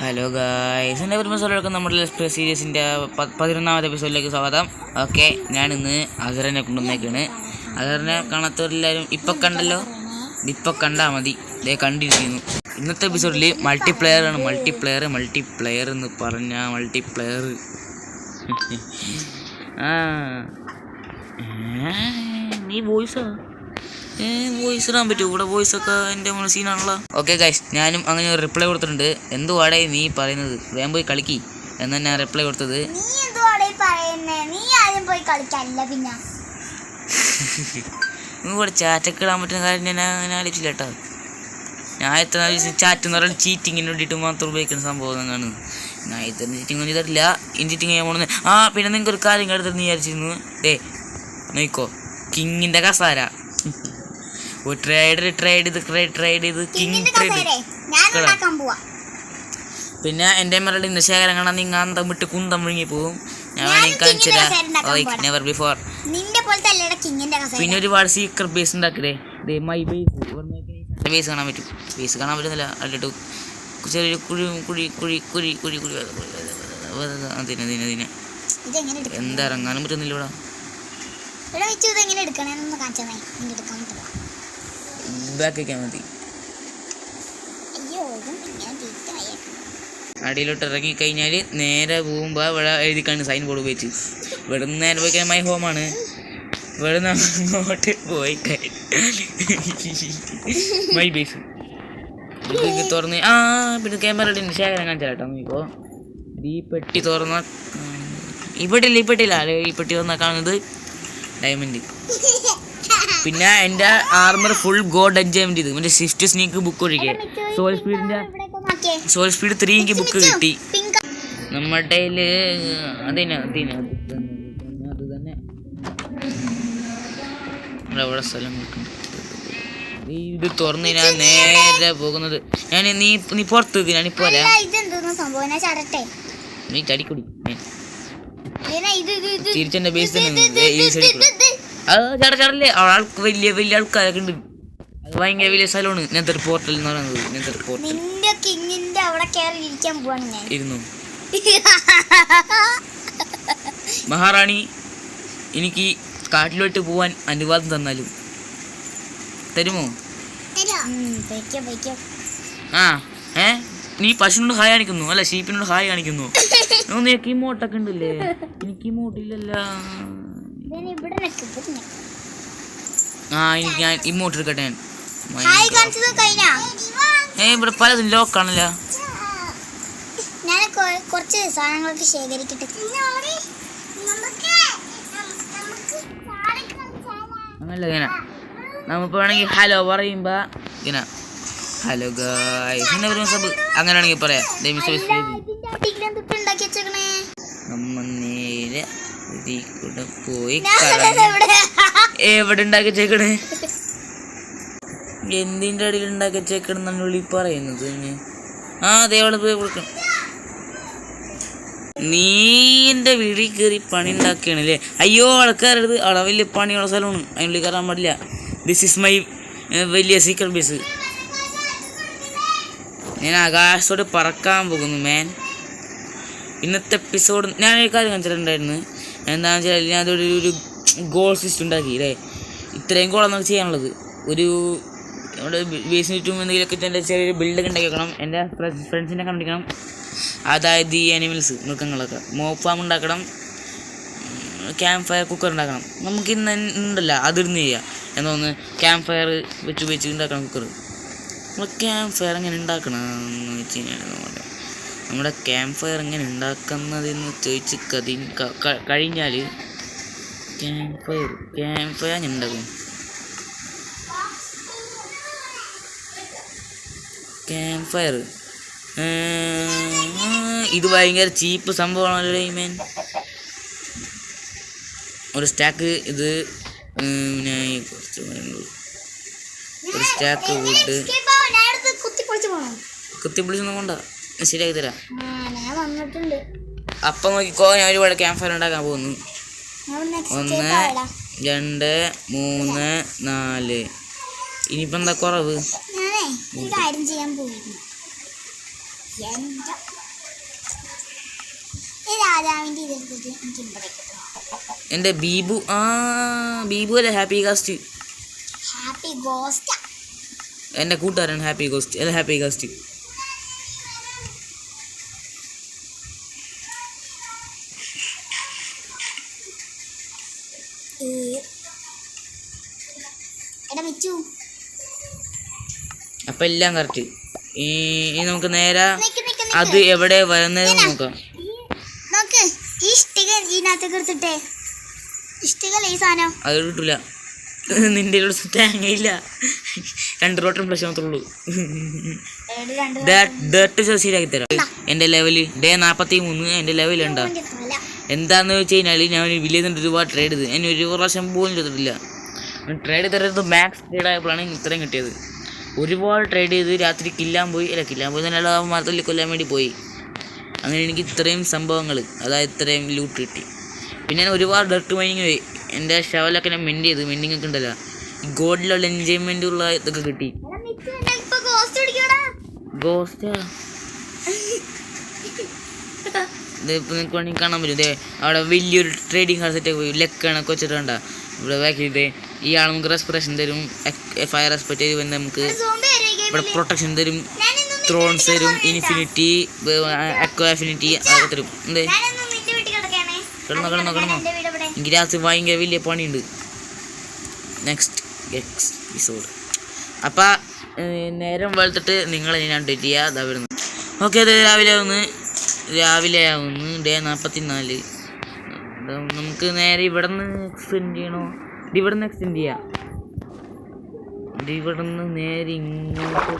Hello guys, എൻ്റെ എപ്പിസോഡിലേക്ക് നമ്മുടെ എക്സ്പ്രസ് സീരീസിൻ്റെ 11ാമത്തെ എപ്പിസോഡിലേക്ക് സ്വാഗതം. ഓക്കെ, ഞാനിന്ന് അസറിനെ കൊണ്ടുവന്നേക്കാണ്. അസറിനെ കാണാത്തവരെല്ലാവരും ഇപ്പം കണ്ടല്ലോ, ഇപ്പം കണ്ടാൽ മതി. ഇതേ കണ്ടിരിക്കുന്നു. ഇന്നത്തെ എപ്പിസോഡിൽ മൾട്ടിപ്ലെയറാണ്. മൾട്ടിപ്ലെയർ എന്ന് പറഞ്ഞാൽ മൾട്ടിപ്ലെയർ. നീ വോയിസാ വോയിസ് ഇടാൻ പറ്റുമോ? ഇവിടെ വോയിസ് ഒക്കെ എൻ്റെ സീനാണല്ലോ. ഓക്കെ ഗൈസ്, ഞാനും അങ്ങനെ ഒരു റിപ്ലൈ കൊടുത്തിട്ടുണ്ട്. എന്തുവാടേ നീ പറയുന്നത്? വേഗം പോയി കളിക്കി എന്ന് ഞാൻ റിപ്ലൈ കൊടുത്തത്. ഇവിടെ ചാറ്റൊക്കെ ഇടാൻ പറ്റുന്ന കാര്യം ഞാൻ ആലോചിച്ചില്ല കേട്ടോ. ഞാൻ എത്ര ചാറ്റ് എന്ന് പറയുന്നത് ചീറ്റിങ്ങിന് വേണ്ടിയിട്ട് മാത്രം ഉപയോഗിക്കുന്ന സംഭവം എന്നാണ്. ഞാൻ ഇത്ര ചീറ്റിംഗ് ഒന്നും ചെയ്തിട്ടില്ല. ഇനി ചീറ്റിങ് ചെയ്യാൻ പോകുന്നത്. പിന്നെ നിങ്ങൾക്ക് ഒരു കാര്യം എടുത്തെന്ന് വിചാരിച്ചിരുന്നു. നോക്കോ, കിങ്ങിൻ്റെ കസാര ട്രേഡ് ചെയ്ത് കിങ് ട്രേഡ്. പിന്നെ എൻ്റെ മരുടെ ഇന്ന് ശേഖരം കാണാൻ നിങ്ങൾ അന്തം വിട്ട് കുന്തം മുഴുങ്ങി പോവും. ഞാൻ വേണമെങ്കിൽ കാണിച്ചുതരാം. Never before. പിന്നെ ഒരുപാട് സീക്രട്ട് ബേസ് ഉണ്ടാക്കില്ലേ. മൈ ബേസ് കാണാൻ പറ്റും. ബേസ് കാണാൻ പറ്റുന്നില്ല. അല്ലിട്ട് ചെറിയൊരു കുഴി അതിനെ എന്താ ഇറങ്ങാനും പറ്റുന്നില്ല. ഇവിടെ ബാക്ക് വയ്ക്കാൻ മതി. അടിയിലോട്ട് ഇറങ്ങി കഴിഞ്ഞാൽ നേരെ പോകുമ്പോൾ ഇവിടെ എഴുതിക്കാണ് സൈൻ ബോർഡ് ഉപയോഗിച്ച്. ഇവിടെ നിന്ന് നേരെ പോയി കഴിഞ്ഞാൽ മൈ ഹോമാണ്. ഇവിടെ നിന്ന് അങ്ങോട്ട് പോയി മൈ ബേസ് ഇത് തുറന്ന് പിന്നെ ക്യാമറ ശേഖരം കാണിച്ചാൽ കേട്ടോ. ഇപ്പോൾ ഈ പെട്ടി തുറന്ന ഈ പെട്ടിയില്ല ഈ പെട്ടി തുറന്നാൽ കാണുന്നത് ഡയമണ്ട്. പിന്നെ എൻ്റെ ആർമർ ഫുൾ ഗോഡ് എൻജോയ്മെന്റ് ചെയ്തു. മറ്റേ സ്വിഫ്റ്റ് സ്നീക്ക് ബുക്ക് ഒഴികെ സോൾ സ്പീഡ് 3 എനിക്ക് ബുക്ക് കിട്ടി. നമ്മുടെ അത് തന്നെ എവിടെ സ്ഥലം ഇത് തുറന്ന് ഞാൻ നേരെ പോകുന്നത്. ഞാൻ നീ പുറത്ത് ഞാനിപ്പോ നീ ചടിക്കുടി തിരിച്ചെന്റെ ബേസ് ചടല്ലേ. ആൾക്ക് വലിയ ആൾക്കാരൊക്കെ ഉണ്ട്. അത് ഭയങ്കര വലിയ സ്ഥലമാണ്. നെതർ പോർട്ടൽ എന്ന് പറയുന്നത്. നെതർ പോർട്ടൽ ഇരുന്നു. മഹാറാണി എനിക്ക് കാട്ടിലോട്ട് പോവാൻ അനുവാദം തന്നാലും തരുമോ? നീ പശുവിനോട് ഹായ് കാണിക്കുന്നു, അല്ല ഷീപ്പിനോട് ഹായ് കാണിക്കുന്നു. നിനക്ക് ഇമോട്ടൊക്കെ ഉണ്ടല്ലേ, എനിക്ക് ഇമോട്ടില്ലല്ലോ. എനിക്ക് ഞാൻ ഇമോട്ട് എടുക്കട്ടെ. ഇവിടെ പലതും ലോക്കാണല്ലോ. ഞാൻ കുറച്ച് സാധനങ്ങളൊക്കെ ശേഖരിക്കട്ടെ. അങ്ങനല്ല ഇങ്ങനെ നമുക്ക് വേണമെങ്കിൽ ഹലോ പറയുമ്പോ ഇങ്ങനെ ഹലോ ഗായ്സ് സബ് അങ്ങനെയാണെങ്കിൽ പറയാം. നമ്മ നേരെ കൂടെ പോയി എവിടെ ഉണ്ടാക്കി വെച്ചേക്കണേ, എന്തിൻ്റെ അടിയിൽ ഉണ്ടാക്കി വെച്ചേക്കണെന്നാണ് വിളി പറയുന്നത്. അതേവളെ പോയി കൊടുക്കണം. നീ എൻ്റെ വീട്ടിൽ കയറി പണി ഉണ്ടാക്കുകയാണല്ലേ. അയ്യോ, ആൾക്കാരടുത്ത് അവിടെ വലിയ പണിയുള്ള സ്ഥലമാണ്, അതിനുള്ളിൽ കയറാൻ പാടില്ല. ദിസ് ഇസ് മൈ വലിയ സീക്രട്ട് ബേസ്. ഞാൻ ആകാശത്തോട് പറക്കാൻ പോകുന്നു മാൻ. ഇന്നത്തെ എപ്പിസോഡ് ഞാനൊരു കാര്യം കാണിച്ചിട്ടുണ്ടായിരുന്നു. എന്താണെന്ന് വെച്ചാൽ ഞാൻ അതൊരു ഗോൾ സിസ്റ്റം ഉണ്ടാക്കി അല്ലേ. ഇത്രയും ഗോളാണ് നമുക്ക് ചെയ്യാനുള്ളത്. ഒരു നമ്മുടെ ബേസിന് ചുറ്റും എന്തെങ്കിലുമൊക്കെ എൻ്റെ ചെറിയൊരു ബിൽഡൊക്കെ ഉണ്ടാക്കി വെക്കണം. എൻ്റെ ഫ്രണ്ട്സിനെ കണ്ടിരിക്കണം, അതായത് ഈ ആനിമൽസ് മൃഗങ്ങളൊക്കെ. മോപ്പ് ഫാം ഉണ്ടാക്കണം, ക്യാമ്പ് ഫയർ കുക്കർ ഉണ്ടാക്കണം. നമുക്ക് ഇന്ന് ഉണ്ടല്ല അതിരുന്ന് ചെയ്യാം. എന്തോന്ന് ക്യാമ്പ് ഫയർ വെച്ച് ഉണ്ടാക്കണം കുക്കർ. നമ്മൾ ക്യാമ്പ് ഫയർ എങ്ങനെ ഉണ്ടാക്കണം എന്ന് വെച്ച് കഴിഞ്ഞാൽ നമ്മുടെ ക്യാമ്പ് ഫയർ എങ്ങനെ ഉണ്ടാക്കുന്നതെന്ന് ചോദിച്ച് കഴിഞ്ഞാൽ ക്യാമ്പ് ഫയർ ഞാൻ ഉണ്ടാക്കും. ക്യാമ്പ് ഫയർ ഇത് ഭയങ്കര ചീപ്പ് സംഭവമാണല്ലോ ഈ മേൻ. ഒരു സ്റ്റാക്ക് ഇത് ഒരു സ്റ്റാക്ക് വുഡ് കുത്തിപ്പൊളിച്ചൊന്നും കൊണ്ടാ ശരിയാക്കി തരാം. അപ്പം നോക്കിക്കോ, ഞാൻ ഒരുപാട് ക്യാമ്പ് ഫയർ ഉണ്ടാക്കാൻ പോകുന്നു. 1 2 3 4. ഇനിയിപ്പോൾ എന്താ കുറവ്? എന്താ ഈ രാജാവിൻ്റെ ഇതെടുത്തിട്ട് എനിക്ക് ഇവിടേക്ക് പോകാം. എൻ്റെ ബീബു ബീബു അല്ലേ ഹാപ്പി ഗാസ്റ്റ്. ഹാപ്പി ഗോസ്റ്റ് എൻ്റെ കൂട്ടുകാരൻ ഹാപ്പി ഗോസ്റ്റ് അല്ല ഹാപ്പി ഗാസ്റ്റ്. എടാ മിച്ചു അപ്പം എല്ലാം കറക്റ്റ്. ഈ നമുക്ക് നേരെ നിക്ക് നിക്ക് നിക്ക്. അത് എവിടെ വരുന്നത് നോക്കാം. നോക്ക് ഈ ഇഷ്ടിക ഇതിനകത്തേക്ക് എടുത്തിട്ടേ. ഇഷ്ടികല്ലേ ഈ സാധനം. അത് കിട്ടില്ല, നിന്റെ തേങ്ങയില്ല. 2 റോട്ടും പ്ലസ് മാത്രമേ ഉള്ളൂ. ശരിയാക്കി തരാം. എൻ്റെ ലെവല് ഡേ 43 എൻ്റെ ലെവലുണ്ടോ എന്താന്ന് വെച്ച് കഴിഞ്ഞാൽ ഞാൻ വില്ലേജ് ഒരുപാട് ട്രേഡ് ചെയ്ത് ഞാൻ ഒരു പ്രാവശ്യം പോലും ചെയ്തിട്ടില്ല. ട്രേഡ് ചെയ്തത് മാക്സ് ട്രേഡ് ആയപ്പോഴാണ് ഇത്രയും കിട്ടിയത്. ഒരുപാട് ട്രേഡ് ചെയ്ത് രാത്രി കില്ലാൻ പോയി നല്ല മരത്തിൽ കൊല്ലാൻ വേണ്ടി പോയി. അങ്ങനെ എനിക്ക് ഇത്രയും സംഭവങ്ങൾ അതായത് ഇത്രയും ലൂട്ട് കിട്ടി. പിന്നെ ഞാൻ ഒരുപാട് ഡർട്ട് മൈനിങ് പോയി. എൻ്റെ ഷവലൊക്കെ ഞാൻ മെൻഡ് ചെയ്ത് മെൻഡിങ് ഒക്കെ ഉണ്ടല്ലോ ഈ ഗോഡിലുള്ള എൻജോയ്മെൻ്റ് ഉള്ള ഇതൊക്കെ കിട്ടി. ഗോസ്റ്റാ ഇതിപ്പോൾ നിങ്ങൾക്ക് വേണമെങ്കിൽ കാണാൻ പറ്റും. ഇതേ അവിടെ വലിയൊരു ട്രേഡിങ് ഹാൾ സെറ്റൊക്കെ പോയി ലെക്കാണ് കൊച്ചിട്ടുണ്ട. ഇവിടെ ബാക്കിയിട്ട് ഇയാൾ നമുക്ക് റെസ്പിറേഷൻ തരും, ഫയർ റെസ്പെക്ട് തരും, നമുക്ക് ഇവിടെ പ്രൊട്ടക്ഷൻ തരും, ത്രോൺസ് തരും, ഇൻഫിനിറ്റി അക്വ അഫിനിറ്റി അതൊക്കെ തരും. എന്തേ കിടന്നോ എനിക്ക് രാത്രി ഭയങ്കര വലിയ പണിയുണ്ട്. നെക്സ്റ്റ് എപ്പിസോഡ് അപ്പം നേരം വെളുത്തിട്ട് നിങ്ങൾ ഞാൻ ഡേറ്റ് ചെയ്യുക. അതാ വരുന്നത്. ഓക്കെ അത് രാവിലെ ആവുന്നു ഡേ 44. നമുക്ക് നേരെ ഇവിടെ നിന്ന് എക്സ്റ്റെൻഡ് ചെയ്യണോ? ഇവിടെ നിന്ന് എക്സ്റ്റെൻഡ് ചെയ്യാം. ഇവിടെ നിന്ന് നേരെ ഇങ്ങോട്ട്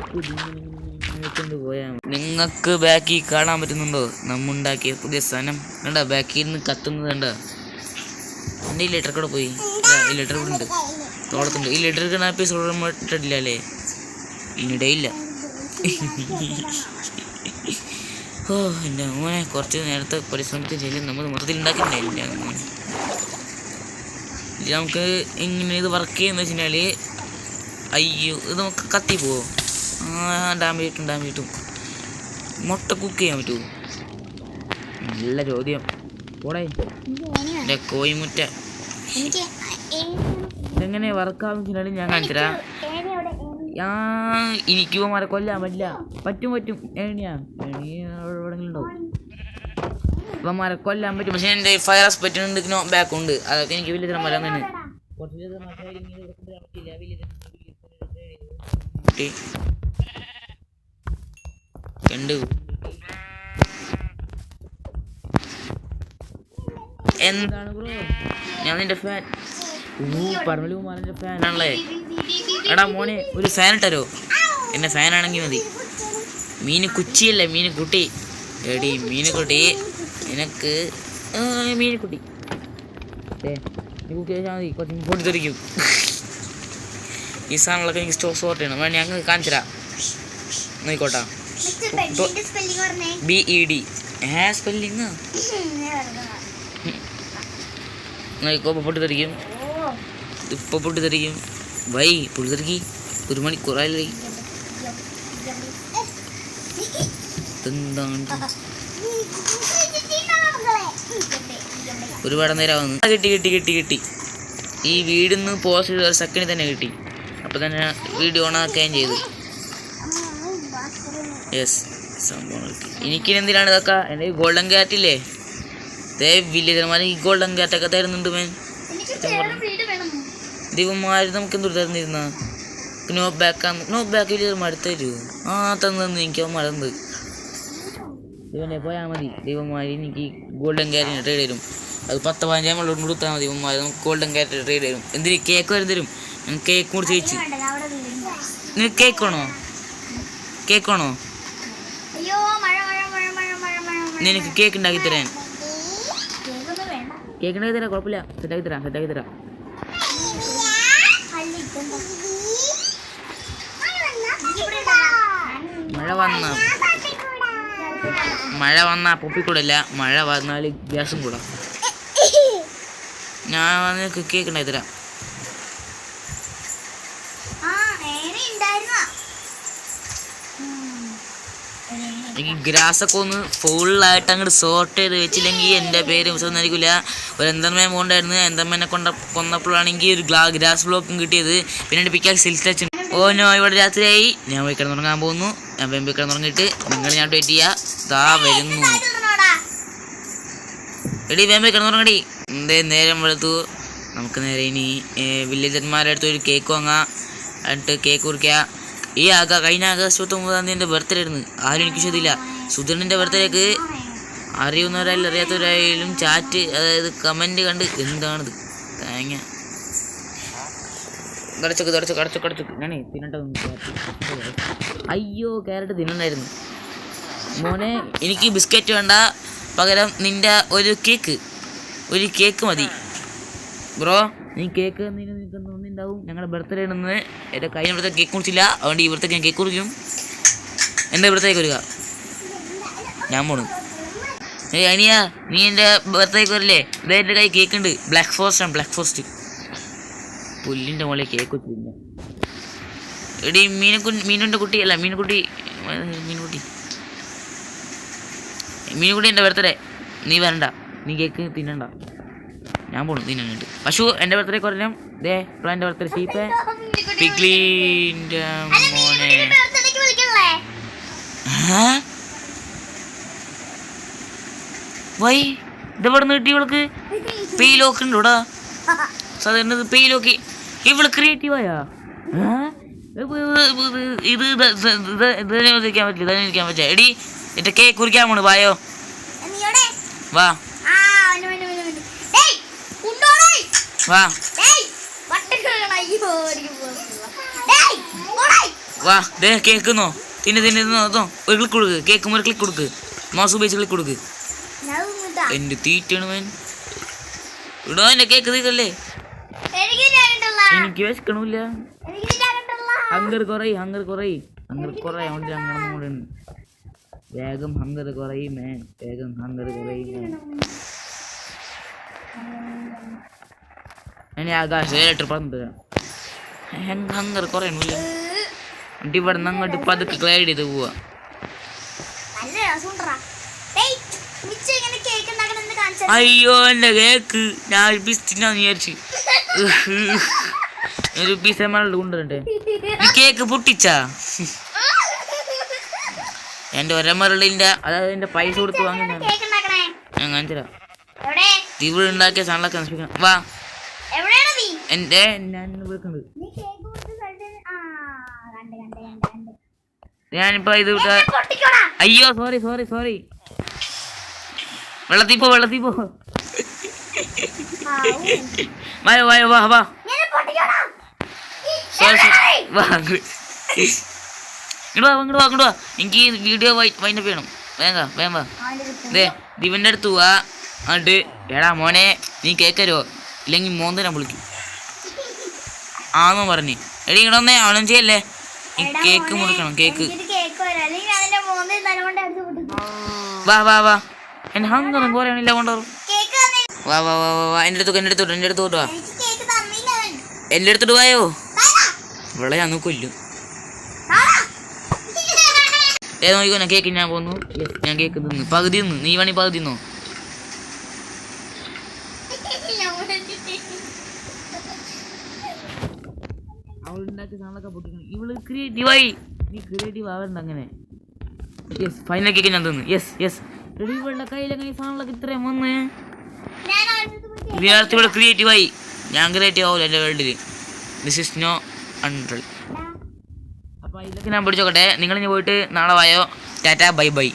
പോയാൽ നിങ്ങൾക്ക് ബാക്കിൽ കാണാൻ പറ്റുന്നുണ്ടോ നമ്മുണ്ടാക്കിയ പുതിയ സാധനം കണ്ട? ബാക്കിൽ നിന്ന് കത്തുന്നത് കണ്ട? എൻ്റെ ഈ ലെറ്റർ കൂടെ പോയി. ഈ ലെറ്റർ ഇവിടെ ഉണ്ട്, തോളത്തുണ്ട്. ഈ ലെറ്റർ എപ്പിസോഡ് ഇട്ടിട്ടില്ല അല്ലേ? ഇനിടയില്ല. ഓ എൻ്റെ മോനെ കുറച്ച് നേരത്തെ പരിശ്രമിച്ച് ചെയ്യും നമ്മൾ മൊത്തത്തിൽ ഉണ്ടാക്കിയിട്ടുണ്ടായില്ല. നമുക്ക് ഇങ്ങനെ ഇത് വർക്ക് ചെയ്യുന്ന വെച്ച് കഴിഞ്ഞാൽ അയ്യോ ഇത് നമുക്ക് കത്തി പോവോ? ഡാമേജ് കിട്ടും. മുട്ട കുക്ക് ചെയ്യാൻ പറ്റുമോ? നല്ല ചോദ്യം. പോടേ എൻ്റെ കോയിമുറ്റ ഇതെങ്ങനെ വർക്കാവുന്ന വെച്ചാൽ ഞാൻ കാണിച്ചുതരാം. എനിക്ക് മരം കൊല്ലാൻ പറ്റില്ല. പറ്റും ഏണിയാ എവിടെയെങ്കിലും ഉണ്ടാവും. ഇപ്പം മരം കൊല്ലാൻ പറ്റും. പക്ഷെ എൻ്റെ ഫയർ ഹസ്പെറ്റുണ്ട് ബാക്ക് ഉണ്ട്. അതൊക്കെ എനിക്ക് വലിയ തരം മരം തന്നെ. കണ്ടു എന്താണ് ബ്രോ? ഞാൻ നിന്റെ ഫാൻ. പറഞ്ഞു മാറിൻ്റെ ഫാനാണല്ലേ? എടാ മോനെ ഒരു ഫാൻ ഇട്ടരോ? എന്നെ ഫാനാണെങ്കിൽ മതി. മീന് കുച്ചിയല്ലേ മീനുകുട്ടി. എടി മീനുകുട്ടി നിനക്ക് മീനുകുട്ടി കുട്ടി വെച്ചാൽ മതി. കുറച്ച് പൊട്ടിത്തെറിക്കും. ഈ സാധനങ്ങളൊക്കെ എനിക്ക് സോർട്ട് ചെയ്യണം. വേണം ഞങ്ങൾ കാണിച്ചു തരാം. നോക്കോട്ടാ. BED സ്പെല്ലിങ് നോക്കോ. പൊട്ടിത്തെറിക്കും. ഇപ്പോൾ പൊട്ടിത്തെറിക്കും. വൈ പൊട്ടിത്തെറിക്കി 1 മണിക്കൂറായി. എന്താണ് ഒരുപാട് നേരമാവുന്നു. കിട്ടി. ഈ വീടിന്ന് പോസ്റ്റ് ചെയ്ത 1 സെക്കൻഡിൽ തന്നെ കിട്ടി. അപ്പോൾ തന്നെ വീഡിയോ ഓണാക്കുകയും ചെയ്തു. യെസ് സംഭവം കിട്ടി. എനിക്കിനെന്തിനാണ് ഇതൊക്കെ? എൻ്റെ ഗോൾഡൻ ക്യാറ്റില്ലേ വില്ലേജർമാർ ഈ ഗോൾഡൻ ക്യാറ്റൊക്കെ തരുന്നുണ്ട് മേൻ. ദിവന്മാർ നമുക്ക് എന്തൊരു തരുന്നിരുന്ന നോ ബാക്ക് വില്ലേജർമാർ തരുമോ? തന്നു എനിക്ക് മറന്നത്. ദിവനെ പോയാൽ മതി. ദൈവന്മാർ എനിക്ക് ഗോൾഡൻ ക്യാറ്റിന് ട്രേഡ് തരും. അത് 10-15 നമ്മളോട് കൊടുത്താൽ മതി. ദൈവന്മാർ നമുക്ക് ഗോൾഡൻ ക്യാറ്റ് ട്രേഡ് തരും. എന്തിന് കേക്ക് വരെ തരും. ഞാൻ കേക്ക് കൂടി ചോദിച്ചു. നിനക്ക് കേക്കാണോ? നിനക്ക് കേക്ക് ഉണ്ടാക്കി തരാൻ കുഴപ്പമില്ല. സെറ്റാക്കി തരാം. മഴ വന്നാ പൊപ്പിക്കൂടല്ല. മഴ വന്നാൽ ഗ്യാസും കൂടാ. ഞാൻ നിനക്ക് കേക്ക് ഉണ്ടാക്കി തരാം. ഈ ഗ്രാസൊക്കെ ഒന്ന് ഫുള്ളായിട്ട് അങ്ങോട്ട് സോർട്ട് ചെയ്ത് വെച്ചില്ലെങ്കിൽ എൻ്റെ പേര് ഒന്നായിരിക്കില്ല. ഒരു എന്തർമേൻ പോകണ്ടായിരുന്നു. എന്തർമേനെ കൊന്നപ്പോഴാണെങ്കിൽ ഒരു ഗ്രാസ് ബ്ലോക്കും കിട്ടിയത്. പിന്നെ പിക്കാൻ സിൽക്ക് ടച്ച്. ഓ നോ, ഇവിടെ രാത്രിയായി. ഞാൻ പോയി കിടന്നുറങ്ങാൻ പോകുന്നു. ഞാൻ പോയി കിടന്നുറങ്ങിയിട്ട് നിങ്ങൾ ഞാൻ വെയിറ്റ് ചെയ്യാ. ദാ വരുന്നു. എടി വേമ്പ കിടന്നുറങ്ങടി. എന്തേ നേരം വെളുത്തു. നമുക്ക് നേരെ ഇനി വില്ലേജർമാരുടെ അടുത്ത് ഒരു കേക്ക് വാങ്ങാം. എന്നിട്ട് കേക്ക് കുറിക്കുക. കഴിഞ്ഞ ആഗസ്റ്റ് 29 എൻ്റെ ബർത്ത്ഡേ ആയിരുന്നു. ആരും എനിക്ക് വിശ്വസിച്ചില്ല. സുധീറിൻ്റെ ബർത്ത്ഡേക്ക് അറിയുന്നവരായാലും അറിയാത്തവരായാലും ചാറ്റ്, അതായത് കമൻറ്റ് കണ്ട് എന്താണിത് തേങ്ങ കടച്ചൊക്കെ ഞാനേ തിന്നണ്ട. അയ്യോ, ക്യാരറ്റ് തിന്നണ്ടായിരുന്നു. മോനെ, എനിക്ക് ബിസ്ക്കറ്റ് വേണ്ട, പകരം നിൻ്റെ ഒരു കേക്ക് മതി ബ്രോ. നീ കേക്ക് ഒന്നുണ്ടാവും. ഞങ്ങളുടെ ബർത്ത്ഡേ നിന്ന് എൻ്റെ കഴിഞ്ഞ ഇവിടുത്തെ കേക്ക് കുറിച്ചില്ല. അതുകൊണ്ട് ഇവിടുത്തെ ഞാൻ കേക്ക് കുറിക്കും. എൻ്റെ ഇവിടത്തേക്ക് വരിക. ഞാൻ പോണു. അനിയ, നീ എൻ്റെ ബർത്ത്ഡേക്ക് വരില്ലേ? ഇതേ എൻ്റെ കൈ കേക്ക് ഉണ്ട്. ബ്ലാക്ക് ഫോറസ്റ്റ് പുല്ലിൻ്റെ മുകളിൽ കേക്ക് വെച്ചിരുന്നു. എടി മീനുൻ്റെ കുട്ടി അല്ല, മീനുകുട്ടി എൻ്റെ ബർത്ത്ഡേ. നീ വരണ്ട, നീ കേക്ക് തിന്നണ്ട. ഞാൻ പോണു തിന്നാനായിട്ട്. പശു എൻ്റെ ബർത്ത്ഡേ കൊല്ലം. ദേ ഇപ്പോൾ എൻ്റെ ബർത്ത്ഡേ ഷീപ്പേ പിഗ്ലിൻ്റെ മോനെ. വൈ ഇതെവിടെ നിന്ന് കിട്ടി ഇവൾക്ക്? പെയിലോക്ക് ഉണ്ടോടാ? സാധാരണ പെയിലോക്ക്. ഇവള് ക്രിയേറ്റീവായാ? ഇത് ഇരിക്കാൻ പറ്റില്ല. എടി എന്റെ കേക്ക് കുറിക്കാൻ പോണു. വായോ, വാ വാ വാ. ദേ കേക്കുന്നോ? തിന്നോ. ഒരു ക്ലിക്ക് കൊടുക്ക്. കേക്ക് ഒരു ക്ലിക്ക് കൊടുക്ക്. മാസം ഉപയോഗിച്ച് ക്ലിക്ക് കൊടുക്ക്. എന്റെ തീറ്റാണ് വേൻ. ഇടോ എന്റെ കേക്ക് തീക്കല്ലേ. എനിക്ക് വിശക്കണില്ല. ഹങ്കർ കുറയും. അതുകൊണ്ട് അങ്ങനെ കൂടെ വേഗം ഹങ്കർ കുറയും മേൻ. ഞാൻ ആകാശം പറഞ്ഞു തരാം. ഹങ്കർ കുറയണില്ല. എന്നിട്ട് ഇവിടെ നിന്ന് അങ്ങോട്ട് പതുക്കെ ഗ്ലൈഡ് ചെയ്ത് പോവാ. അയ്യോ എന്റെ കേക്ക്. ഞാൻ ഒരു പീസ് തിന്നാന്ന് വിചാരിച്ചു. ഒരു പീസ് എമ്മളുടെ കൊണ്ടുവരട്ടെ. ഈ കേക്ക് പൊട്ടിച്ചാ? എന്റെ ഒരമരളിന്റെ, അതായത് എന്റെ പൈസ കൊടുത്ത് വാങ്ങുന്നതാണ്. ഞാൻ കാണിച്ചരാ. ഇവിടെ ഉണ്ടാക്കിയ സാധനങ്ങളൊക്കെ നശിപ്പിക്കണം. വാ എന്റെ ഞാൻ വിളിക്കുന്നുണ്ട്. ഞാനിപ്പോ ഇത് അയ്യോ സോറി. വെള്ളത്തിൽ പോ. വായോ വാ. ഇങ്ങോട്ട് വാ. എനിക്ക് വീഡിയോ വൈൻഡപ്പ് ചെയ്യണം. വേഗം വാ. ദേ ദിവന്റെ അടുത്ത് പോവാ. എന്നിട്ട് എടാ മോനെ നീ കേക്കരോ, ഇല്ലെങ്കിൽ മോന്തനെ വിളിക്കും ആന്നോ പറഞ്ഞ്. എടി ഇങ്ങടെ വന്നേ, അവനും ചെയ്യല്ലേ. ഈ കേക്ക് മുറിക്കണം. കേക്ക് വാ. എന്നെ ഹങ്കൊന്നും പോലെയാണില്ല കൊണ്ടുവരും. വാ. എൻ്റെ അടുത്തോട്ട് വാ. എൻ്റെ അടുത്തോട്ട് വായോ. ഇവിടെ ഞാൻ കൊല്ലും. നോക്കിക്കോ, ഞാൻ കേക്ക് ഞാൻ പോന്നു. ഞാൻ കേക്ക് തിന്നു. പകുതി തിന്നു. നീ വേണി പകുതി തിന്നോ. അവളുണ്ടാക്കിയ സാധനങ്ങളൊക്കെ പൊട്ടിക്കണം. ഇവള് ക്രിയേറ്റീവായി. നീ ക്രിയേറ്റീവ് ആവണ്ട അങ്ങനെ. യെസ്, ഫൈനൽ കേക്ക് ഞാൻ തിന്നു. യെസ്. ഇവളുടെ കയ്യിലങ്ങനെ ഈ സാധനങ്ങളൊക്കെ ഇത്രയും വന്ന് വിദ്യാർത്ഥി ഇവിടെ ക്രിയേറ്റീവായി. ഞാൻ ക്രിയേറ്റീവ് ആവില്ല എൻ്റെ വേൾഡിൽ. This is no unreal. അപ്പോൾ ഇതൊക്കെ ഞാൻ പിടിച്ചോക്കട്ടെ. നിങ്ങളിനി പോയിട്ട് നാളെ വായോ. Tata by.